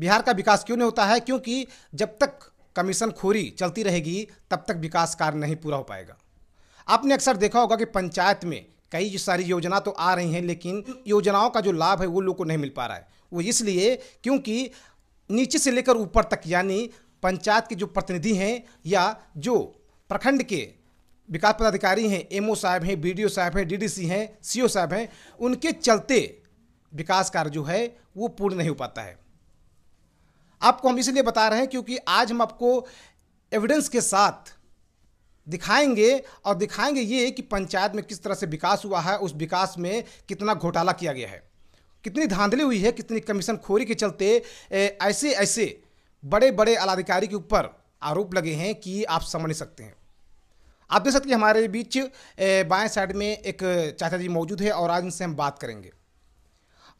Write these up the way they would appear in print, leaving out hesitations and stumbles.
बिहार का विकास क्यों नहीं होता है? क्योंकि जब तक कमीशन खोरी चलती रहेगी तब तक विकास कार्य नहीं पूरा हो पाएगा। आपने अक्सर देखा होगा कि पंचायत में कई सारी योजना तो आ रही हैं, लेकिन योजनाओं का जो लाभ है वो लोग को नहीं मिल पा रहा है। वो इसलिए क्योंकि नीचे से लेकर ऊपर तक, यानी पंचायत के जो प्रतिनिधि हैं या जो प्रखंड के विकास पदाधिकारी हैं, एमओ साहब हैं, बीडीओ साहब हैं, डीडीसी हैं, सीओ साहब हैं, उनके चलते विकास कार्य जो है वो पूर्ण नहीं हो पाता है। आपको हम इसलिए बता रहे हैं क्योंकि आज हम आपको एविडेंस के साथ दिखाएंगे, और दिखाएंगे ये कि पंचायत में किस तरह से विकास हुआ है, उस विकास में कितना घोटाला किया गया है, कितनी धांधली हुई है, कितनी कमीशन खोरी के चलते ऐसे ऐसे बड़े बड़े आलाधिकारी के ऊपर आरोप लगे हैं कि आप समझ नहीं सकते हैं। आप देख सकते हैं हमारे बीच बाएं साइड में एक चाचा जी मौजूद है और आज इनसे हम बात करेंगे,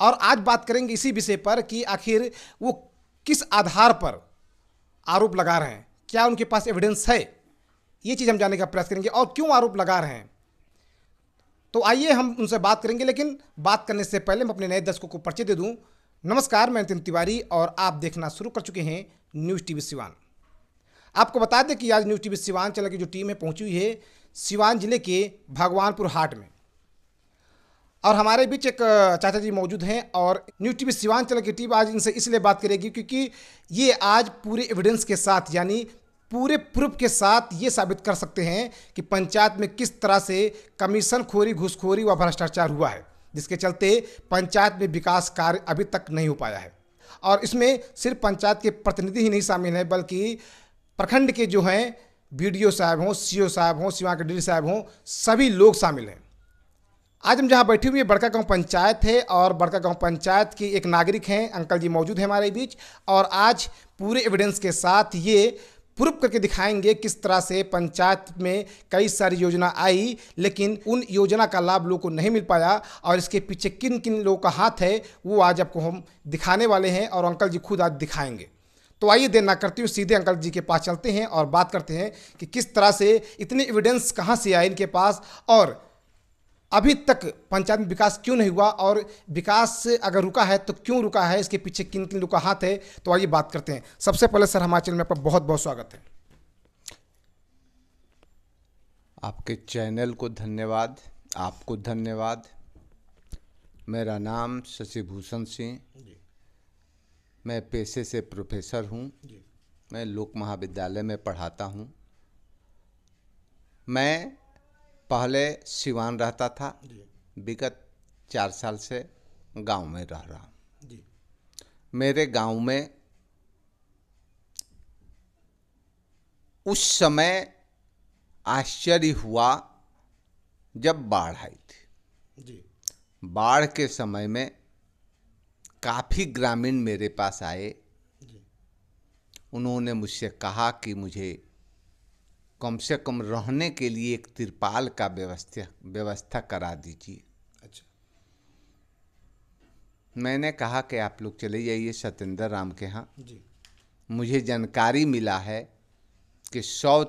और आज बात करेंगे इसी विषय पर कि आखिर वो किस आधार पर आरोप लगा रहे हैं, क्या उनके पास एविडेंस है, ये चीज़ हम जानने का प्रयास करेंगे, और क्यों आरोप लगा रहे हैं। तो आइए हम उनसे बात करेंगे, लेकिन बात करने से पहले मैं अपने नए दर्शकों को परिचय दे दूं। नमस्कार, मैं नितिन तिवारी और आप देखना शुरू कर चुके हैं न्यूज़ टीवी सिवान। आपको बता दें कि आज न्यूज़ टीवी सिवान चैनल की जो टीम है पहुंची हुई है सिवान जिले के भगवानपुर हाट में, और हमारे बीच एक चाचा जी मौजूद हैं, और न्यूज़ टीवी सिवान चैनल की टीम आज इनसे इसलिए बात करेगी क्योंकि ये आज पूरे एविडेंस के साथ, यानी पूरे प्रूफ के साथ ये साबित कर सकते हैं कि पंचायत में किस तरह से कमीशन खोरी, घूसखोरी व भ्रष्टाचार हुआ है, जिसके चलते पंचायत में विकास कार्य अभी तक नहीं हो पाया है। और इसमें सिर्फ पंचायत के प्रतिनिधि ही नहीं शामिल हैं, बल्कि प्रखंड के जो हैं बीडीओ साहब हों, सीओ साहब हों, सिवान के डीडी साहब हों, सभी लोग शामिल हैं। आज हम जहाँ बैठे हुए हैं बड़का गांव पंचायत है, और बड़का गांव पंचायत के एक नागरिक हैं, अंकल जी मौजूद हैं हमारे बीच, और आज पूरे एविडेंस के साथ ये प्रूफ करके दिखाएंगे किस तरह से पंचायत में कई सारी योजना आई, लेकिन उन योजना का लाभ लोगों को नहीं मिल पाया, और इसके पीछे किन किन लोगों का हाथ है वो आज आपको हम दिखाने वाले हैं, और अंकल जी खुद आज दिखाएंगे। तो आइए देर ना करते हुए सीधे अंकल जी के पास चलते हैं और बात करते हैं कि किस तरह से इतने एविडेंस कहाँ से आए इनके पास, और अभी तक पंचायत में विकास क्यों नहीं हुआ, और विकास अगर रुका है तो क्यों रुका है, इसके पीछे किन किन लोगों का हाथ है। तो आइए बात करते हैं। सबसे पहले सर हमारे चैनल में आपका बहुत बहुत स्वागत है। आपके चैनल को धन्यवाद, आपको धन्यवाद। मेरा नाम शशिभूषण सिंह, मैं पेशे से प्रोफेसर हूँ, मैं लोक महाविद्यालय में पढ़ाता हूँ। मैं पहले सिवान रहता था, विगत 4 साल से गांव में रह रहा हूँ। मेरे गांव में उस समय आश्चर्य हुआ जब बाढ़ आई थी। बाढ़ के समय में काफ़ी ग्रामीण मेरे पास आए। उन्होंने मुझसे कहा कि मुझे कम से कम रहने के लिए एक तिरपाल का व्यवस्था करा दीजिए। अच्छा। मैंने कहा कि आप लोग चले जाइए सत्येंद्र राम के यहाँ। मुझे जानकारी मिला है कि 100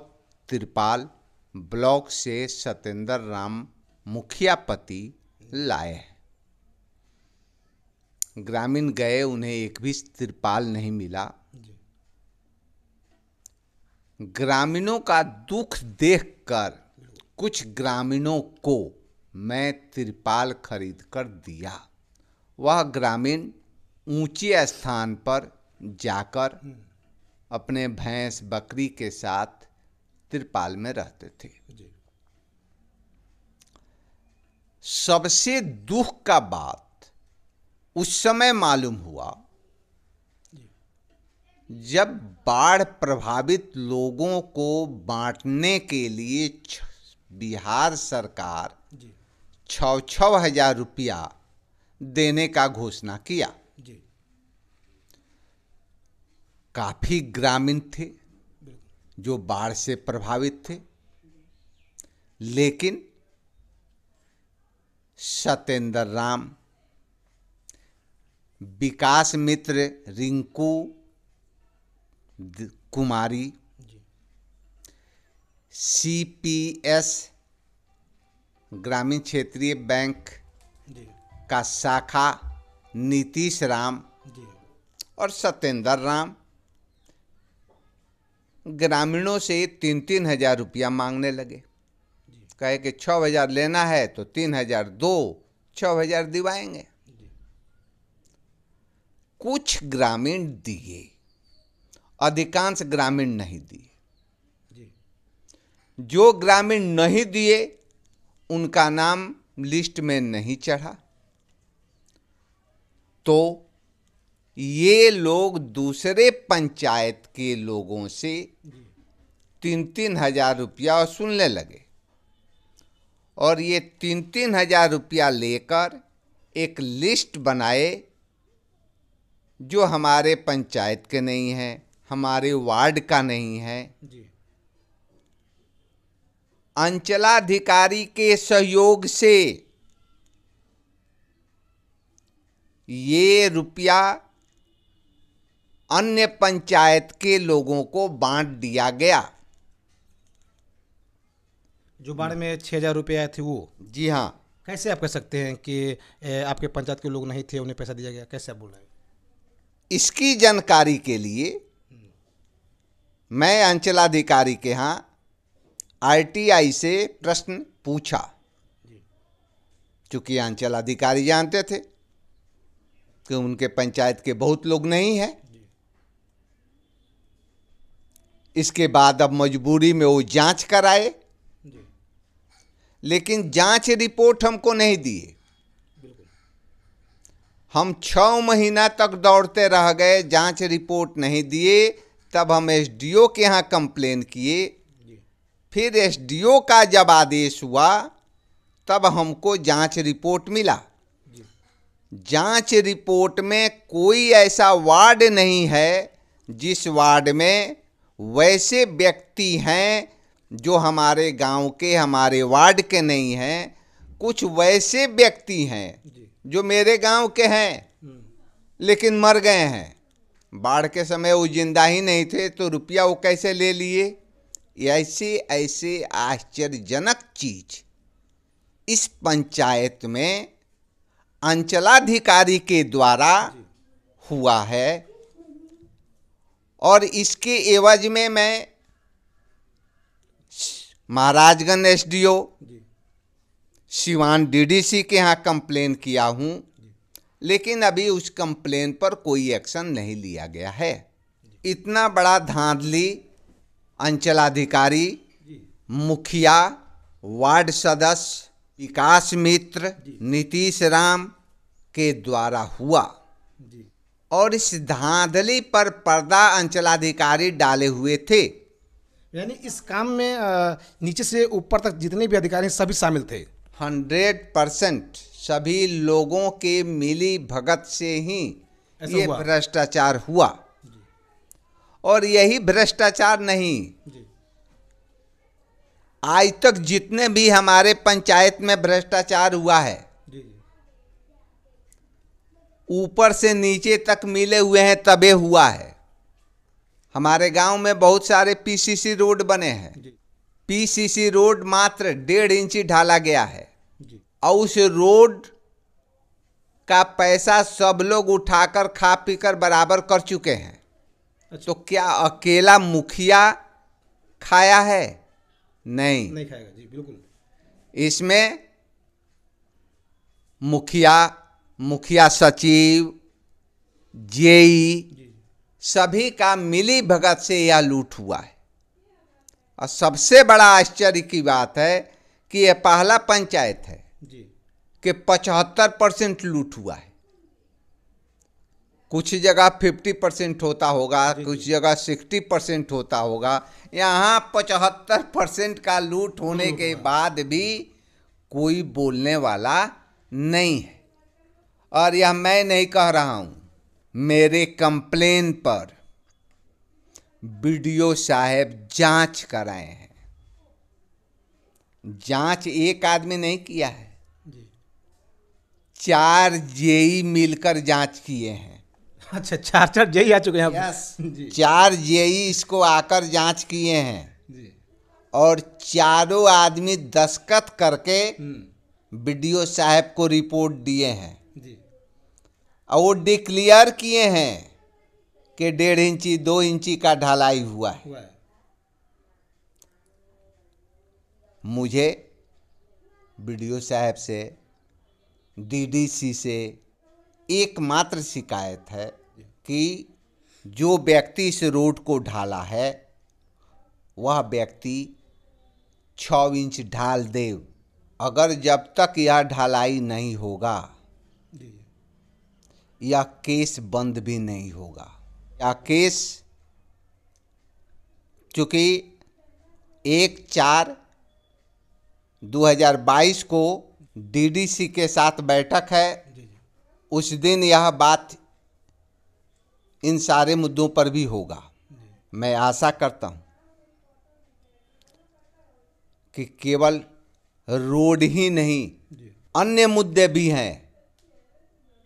तिरपाल ब्लॉक से सत्येंद्र राम मुखिया पति लाए हैं। ग्रामीण गए, उन्हें एक भी तिरपाल नहीं मिला। ग्रामीणों का दुख देखकर कुछ ग्रामीणों को मैं तिरपाल खरीद कर दिया। वह ग्रामीण ऊंचे स्थान पर जाकर अपने भैंस बकरी के साथ तिरपाल में रहते थे। सबसे दुख का बात उस समय मालूम हुआ जब बाढ़ प्रभावित लोगों को बांटने के लिए बिहार सरकार 6-6 हजार रुपया देने का घोषणा किया। काफी ग्रामीण थे जो बाढ़ से प्रभावित थे, लेकिन सत्येंद्र राम, विकास मित्र रिंकू कुमारी, CPS ग्रामीण क्षेत्रीय बैंक का शाखा नीतीश राम और सत्येंद्र राम ग्रामीणों से 3-3 हज़ार रुपया मांगने लगे। कहे कि 6,000 लेना है तो 3,000 दो, 6,000 दिवाएंगे। कुछ ग्रामीण दिए, अधिकांश ग्रामीण नहीं दिए। जो ग्रामीण नहीं दिए उनका नाम लिस्ट में नहीं चढ़ा, तो ये लोग दूसरे पंचायत के लोगों से 3-3 हज़ार रुपया वसूलने लगे और ये 3-3 हज़ार रुपया लेकर एक लिस्ट बनाए जो हमारे पंचायत के नहीं है, हमारे वार्ड का नहीं है। अंचलाधिकारी के सहयोग से ये रुपया अन्य पंचायत के लोगों को बांट दिया गया। जो बाढ़ में 6,000 रुपये आए थे वो? जी हाँ। कैसे आप कह सकते हैं कि आपके पंचायत के लोग नहीं थे, उन्हें पैसा दिया गया? कैसे आप बोल रहे हैं? इसकी जानकारी के लिए मैं अंचलाधिकारी के यहाँ आरटीआई से प्रश्न पूछा, क्योंकि अंचलाधिकारी जानते थे कि उनके पंचायत के बहुत लोग नहीं हैं। इसके बाद अब मजबूरी में वो जांच कराए, लेकिन जांच रिपोर्ट हमको नहीं दिए। हम 6 महीना तक दौड़ते रह गए, जांच रिपोर्ट नहीं दिए। तब हम एसडीओ के यहाँ कंप्लेन किए। फिर एसडीओ का जब आदेश हुआ तब हमको जांच रिपोर्ट मिला। जांच रिपोर्ट में कोई ऐसा वार्ड नहीं है जिस वार्ड में वैसे व्यक्ति हैं जो हमारे गांव के, हमारे वार्ड के नहीं हैं। कुछ वैसे व्यक्ति हैं जो मेरे गांव के हैं लेकिन मर गए हैं। बाढ़ के समय वो जिंदा ही नहीं थे, तो रुपया वो कैसे ले लिए? ऐसे ऐसे आश्चर्यजनक चीज इस पंचायत में अंचलाधिकारी के द्वारा हुआ है। और इसके एवज में मैं महाराजगंज एसडीओ, सिवान डीडीसी के यहाँ कंप्लेन किया हूँ, लेकिन अभी उस कंप्लेन पर कोई एक्शन नहीं लिया गया है। इतना बड़ा धांधली अंचलाधिकारी, मुखिया, वार्ड सदस्य, विकास मित्र, नीतीश राम के द्वारा हुआ और इस धांधली पर पर्दा अंचलाधिकारी डाले हुए थे। यानी इस काम में नीचे से ऊपर तक जितने भी अधिकारी सभी शामिल थे। 100% सभी लोगों के मिली भगत से ही ये भ्रष्टाचार हुआ। और यही भ्रष्टाचार नहीं, आज तक जितने भी हमारे पंचायत में भ्रष्टाचार हुआ है, ऊपर से नीचे तक मिले हुए हैं तबे हुआ है। हमारे गांव में बहुत सारे पीसीसी रोड बने हैं। पीसीसी रोड मात्र 1.5 इंच ढाला गया है और उस रोड का पैसा सब लोग उठाकर खा पीकर बराबर कर चुके हैं। तो क्या अकेला मुखिया खाया है? नहीं खाएगा जी, बिल्कुल। इसमें मुखिया सचिव, जेई, सभी का मिली भगत से यह लूट हुआ है। और सबसे बड़ा आश्चर्य की बात है कि यह पहला पंचायत है कि 75% लूट हुआ है। कुछ जगह 50% होता होगा, कुछ जगह 60% होता होगा। यहाँ 75% का लूट होने के बाद भी कोई बोलने वाला नहीं है। और यह मैं नहीं कह रहा हूँ, मेरे कंप्लेन पर बीडीओ साहब जांच कराए हैं। जांच एक आदमी नहीं किया है, 4 जेई मिलकर जांच किए हैं। अच्छा, 4 जेई आ चुके हैं? यस, 4 जेई इसको आकर जांच किए हैं और चारों आदमी दस्तखत करके बीडीओ साहब को रिपोर्ट दिए हैं और वो डिक्लेयर किए हैं कि 1.5 इंची 2 इंची का ढलाई हुआ है। मुझे बीडीओ साहब से, डीडीसी से एकमात्र शिकायत है कि जो व्यक्ति इस रोड को ढाला है वह व्यक्ति 6 इंच ढाल दे। अगर जब तक यह ढलाई नहीं होगा यह केस बंद भी नहीं होगा। यह केस चूँकि 1/4/2022 को डीडीसी के साथ बैठक है, उस दिन यह बात इन सारे मुद्दों पर भी होगा। मैं आशा करता हूं कि केवल रोड ही नहीं अन्य मुद्दे भी हैं।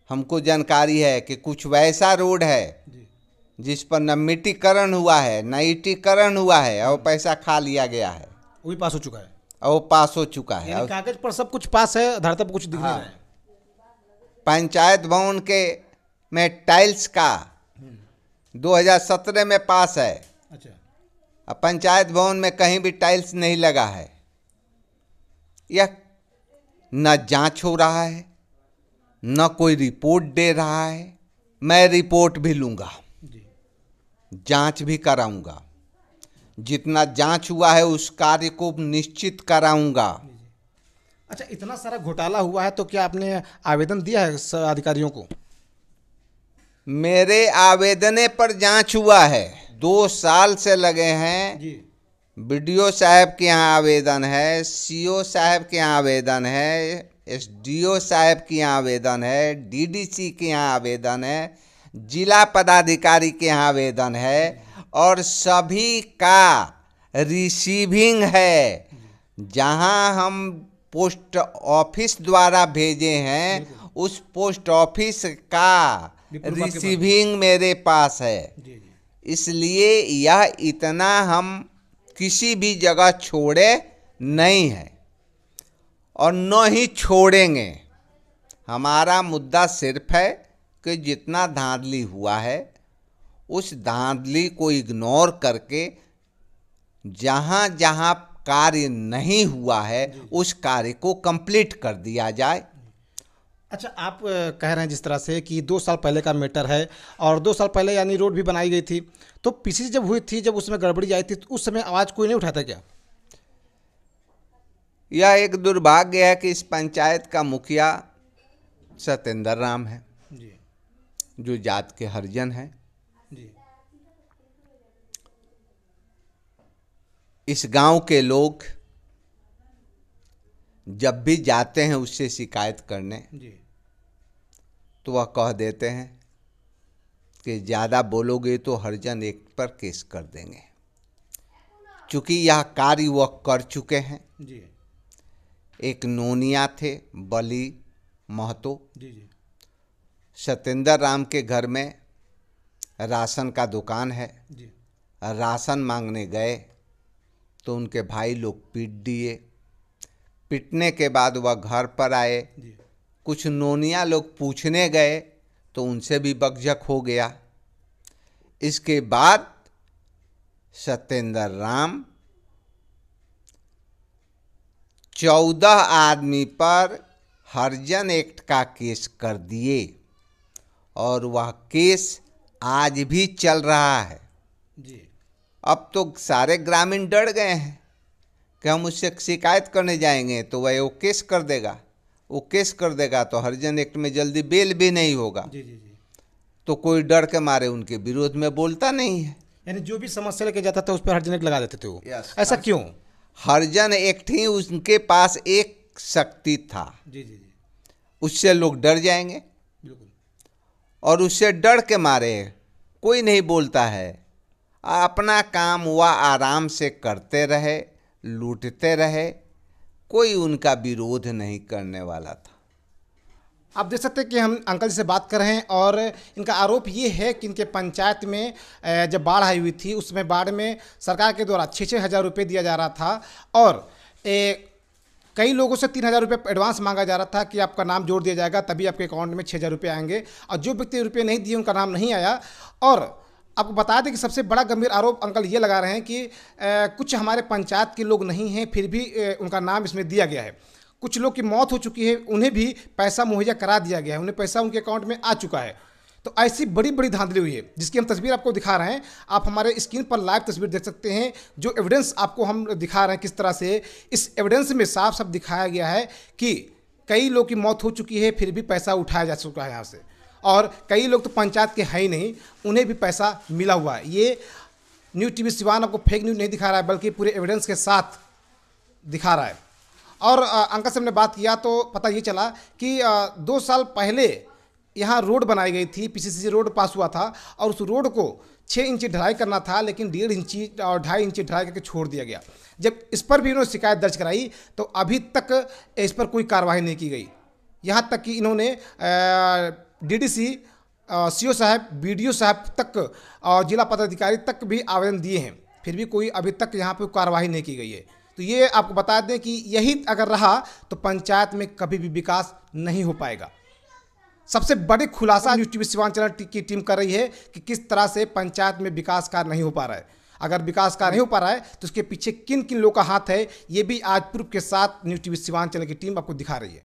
हमको जानकारी है कि कुछ वैसा रोड है जिस पर न मिट्टीकरण हुआ है न ईटीकरण हुआ है और पैसा खा लिया गया है, वो भी पास हो चुका है। और वो पास हो चुका है। यानी कागज पर सब कुछ पास है, धरती पर कुछ दिख नहीं रहा है। पंचायत भवन के में टाइल्स का 2017 में पास है। अच्छा। अब पंचायत भवन में कहीं भी टाइल्स नहीं लगा है। यह न जांच हो रहा है न कोई रिपोर्ट दे रहा है। मैं रिपोर्ट भी लूँगा, जांच भी कराऊंगा। जितना जांच हुआ है उस कार्य को निश्चित कराऊंगा। अच्छा, इतना सारा घोटाला हुआ है तो क्या आपने आवेदन दिया है अधिकारियों को? मेरे आवेदने पर जांच हुआ है। 2 साल से लगे हैं जी। बीडीओ साहब के यहाँ आवेदन है, सीओ साहब के यहाँ आवेदन है, एसडीओ साहब के यहाँ आवेदन है, डीडीसी के यहाँ आवेदन है, जिला पदाधिकारी के यहाँ आवेदन है और सभी का रिसीविंग है। जहाँ हम पोस्ट ऑफिस द्वारा भेजे हैं उस पोस्ट ऑफिस का रिसीविंग मेरे पास है। इसलिए यह इतना हम किसी भी जगह छोड़े नहीं है और न ही छोड़ेंगे। हमारा मुद्दा सिर्फ है कि जितना धांधली हुआ है उस धांधली को इग्नोर करके जहाँ जहाँ कार्य नहीं हुआ है उस कार्य को कंप्लीट कर दिया जाए। अच्छा, आप कह रहे हैं जिस तरह से कि 2 साल पहले का मैटर है और 2 साल पहले यानी रोड भी बनाई गई थी, तो पीसीसी जब हुई थी, जब उसमें गड़बड़ी आई थी तो उस समय आवाज़ कोई नहीं उठाता क्या? यह एक दुर्भाग्य है कि इस पंचायत का मुखिया सत्येंद्र राम है जी। जो जात के हरिजन हैं। जी। इस गांव के लोग जब भी जाते हैं उससे शिकायत करने जी। तो वह कह देते हैं कि ज़्यादा बोलोगे तो हरिजन एक्ट पर केस कर देंगे। चूँकि यह कार्य वह कर चुके हैं। जी। एक नोनिया थे बली महतो, जी। जी। सत्येंद्र राम के घर में राशन का दुकान है। जी। राशन मांगने गए तो उनके भाई लोग पीट दिए। पीटने के बाद वह घर पर आए। जी। कुछ नोनिया लोग पूछने गए तो उनसे भी बकझक हो गया। इसके बाद सत्येंद्र राम 14 आदमी पर हरिजन एक्ट का केस कर दिए और वह केस आज भी चल रहा है। जी। अब तो सारे ग्रामीण डर गए हैं कि हम उससे शिकायत करने जाएंगे तो वह वो केस कर देगा। वो केस कर देगा तो हरिजन एक्ट में जल्दी बेल भी नहीं होगा। जी। जी। जी। तो कोई डर के मारे उनके विरोध में बोलता नहीं है। यानी जो भी समस्या लेके जाता था उस पर हरिजन एक्ट लगा देते थे वो। Yes. ऐसा क्यों? हरिजन एक्ट ही उनके पास एक शक्ति था। जी। जी। जी। उससे लोग डर जाएंगे बिल्कुल। और उससे डर के मारे कोई नहीं बोलता है। अपना काम वह आराम से करते रहे, लूटते रहे, कोई उनका विरोध नहीं करने वाला था। आप देख सकते हैं कि हम अंकल जी से बात कर रहे हैं और इनका आरोप ये है कि इनके पंचायत में जब बाढ़ आई हुई थी उसमें बाढ़ में सरकार के द्वारा 6-6 हज़ार रुपये दिया जा रहा था और कई लोगों से 3,000 रुपये एडवांस मांगा जा रहा था कि आपका नाम जोड़ दिया जाएगा तभी आपके अकाउंट में 6,000 रुपये आएंगे और जो व्यक्ति रुपये नहीं दिए उनका नाम नहीं आया और आपको बता दें कि सबसे बड़ा गंभीर आरोप अंकल ये लगा रहे हैं कि कुछ हमारे पंचायत के लोग नहीं हैं, फिर भी उनका नाम इसमें दिया गया है। कुछ लोग की मौत हो चुकी है, उन्हें भी पैसा मुहैया करा दिया गया है, उन्हें पैसा उनके अकाउंट में आ चुका है। तो ऐसी बड़ी बड़ी धांधली हुई है, जिसकी हम तस्वीर आपको दिखा रहे हैं। आप हमारे स्क्रीन पर लाइव तस्वीर देख सकते हैं। जो एविडेंस आपको हम दिखा रहे हैं किस तरह से, इस एविडेंस में साफ साफ दिखाया गया है कि कई लोग की मौत हो चुकी है, फिर भी पैसा उठाया जा चुका है यहाँ से। और कई लोग तो पंचायत के हैं ही नहीं, उन्हें भी पैसा मिला हुआ है। ये न्यूज़ टीवी सिवान आपको फेक न्यूज़ नहीं दिखा रहा है, बल्कि पूरे एविडेंस के साथ दिखा रहा है। और अंकल से हमने बात किया तो पता ये चला कि 2 साल पहले यहाँ रोड बनाई गई थी, पीसीसी रोड पास हुआ था, और उस रोड को 6 इंची ढलाई करना था, लेकिन 1.5 इंची और 2.5 इंची ढलाई करके छोड़ दिया गया। जब इस पर भी इन्होंने शिकायत दर्ज कराई तो अभी तक इस पर कोई कार्रवाई नहीं की गई। यहाँ तक कि इन्होंने डीडीसी, सीओ साहब, बीडीओ साहब तक और जिला पदाधिकारी तक भी आवेदन दिए हैं, फिर भी कोई अभी तक यहाँ पर कार्रवाई नहीं की गई है। तो ये आपको बता दें कि यही अगर रहा तो पंचायत में कभी भी विकास नहीं हो पाएगा। सबसे बड़े खुलासा न्यूज़ टीवी सिवान चैनल की टीम कर रही है कि किस तरह से पंचायत में विकास कार्य नहीं हो पा रहा है। अगर विकास कार्य नहीं हो पा रहा है तो उसके पीछे किन किन लोगों का हाथ है, ये भी आज प्रूफ के साथ न्यूज़ टीवी सिवान चैनल की टीम आपको दिखा रही है।